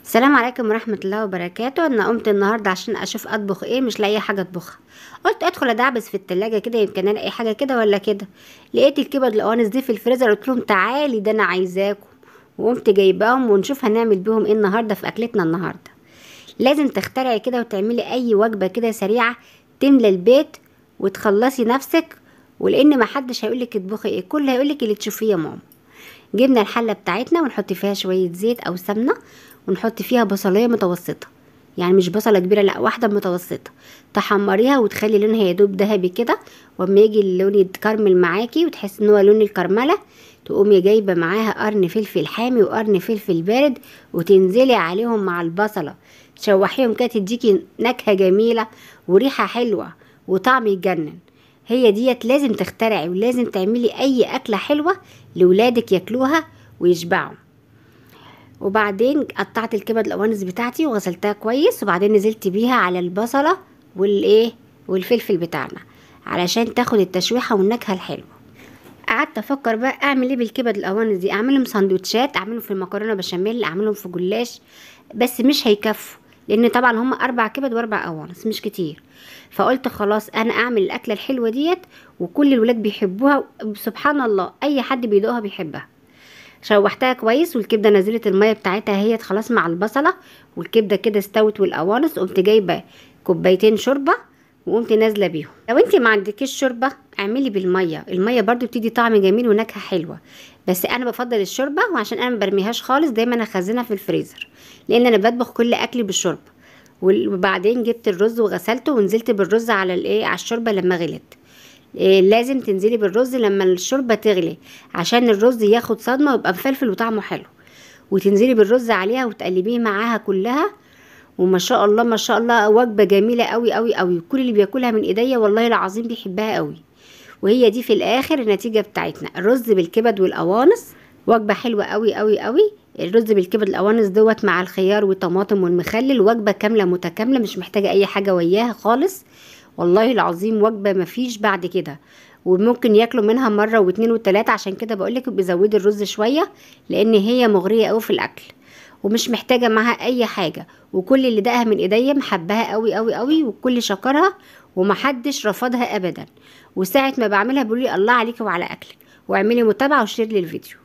السلام عليكم ورحمة الله وبركاته. انا قمت النهاردة عشان اشوف اطبخ ايه، مش لاقي حاجة اطبخها. قلت ادخل ادعبس في التلاجة كده يمكن الاقي حاجة كده ولا كده. لقيت الكبد القوانص دي في الفريزر، قلت لهم تعالي ده انا عايزاكم. وقمت جايباهم ونشوف هنعمل بيهم ايه النهاردة في اكلتنا النهاردة. لازم تخترعي كده وتعملي اي وجبة كده سريعة تملى البيت وتخلصي نفسك، ولان محدش هيقولك اطبخي ايه، كل هيقولك اللي تشوفيه يا ماما. جبنا الحله بتاعتنا ونحط فيها شويه زيت او سمنه، ونحط فيها بصلايه متوسطه، يعني مش بصله كبيره، لا واحده متوسطه. تحمريها وتخلي لونها يا دوب ذهبي كده، واما يجي اللون يتكرمل معاكي وتحس ان هو لون الكرمله، تقومي جايبه معاها قرن فلفل حامي وقرن فلفل بارد، وتنزلي عليهم مع البصله، تشوحيهم كده، تديكي نكهه جميله وريحه حلوه وطعم يجنن. هي ديت لازم تخترعي ولازم تعملي اي اكله حلوه لولادك ياكلوها ويشبعوا. وبعدين قطعت الكبد القوانص بتاعتي وغسلتها كويس، وبعدين نزلت بيها على البصله والفلفل بتاعنا علشان تاخد التشويحه والنكهه الحلوه. قعدت افكر بقى اعمل ايه بالكبد القوانص دي، اعملهم سندوتشات، اعملهم في المكرونه بشاميل، اعملهم في جلاش، بس مش هيكفوا لان طبعا هم 4 كبد و4 قوانص مش كتير. فقلت خلاص انا اعمل الاكله الحلوه ديت وكل الولاد بيحبوها، سبحان الله اي حد بيدوقها بيحبها. شوحتها كويس والكبده نزلت الميه بتاعتها هي خلاص مع البصله، والكبده كده استوت والقوانص. قمت جايبه كوبايتين شوربه وقمت نازله بيهم. لو انت ما عندكيش شوربه اعملي بالميه، الميه برضو بتدي طعم جميل ونكهه حلوه، بس انا بفضل الشوربه، وعشان انا ما برميهاش خالص دايما اخزنها في الفريزر لان انا بطبخ كل اكلي بالشوربه. وبعدين جبت الرز وغسلته ونزلت بالرز على على الشوربه لما غلت. لازم تنزلي بالرز لما الشوربه تغلي عشان الرز ياخد صدمه ويبقى مفلفل وطعمه حلو، وتنزلي بالرز عليها وتقلبيه معاها كلها. وما شاء الله ما شاء الله وجبه جميله قوي قوي قوي، كل اللي بياكلها من ايديا والله العظيم بيحبها قوي. وهي دي في الاخر النتيجه بتاعتنا، الرز بالكبد والقوانص، وجبه حلوه قوي قوي قوي. الرز بالكبد القوانص دوت مع الخيار والطماطم والمخلل، وجبه كامله متكامله مش محتاجه اي حاجه وياها خالص، والله العظيم وجبه مفيش بعد كده. وممكن ياكلوا منها مره واتنين وتلاته، عشان كده بقولك بزودي الرز شويه لان هي مغريه قوي في الاكل ومش محتاجه معاها اي حاجه. وكل اللي دقها من ايديا محبها قوي قوي قوي، والكل شكرها ومحدش رفضها ابدا. وساعه ما بعملها بيقولي الله عليكي وعلى اكلك. واعملي متابعه وشير للفيديو.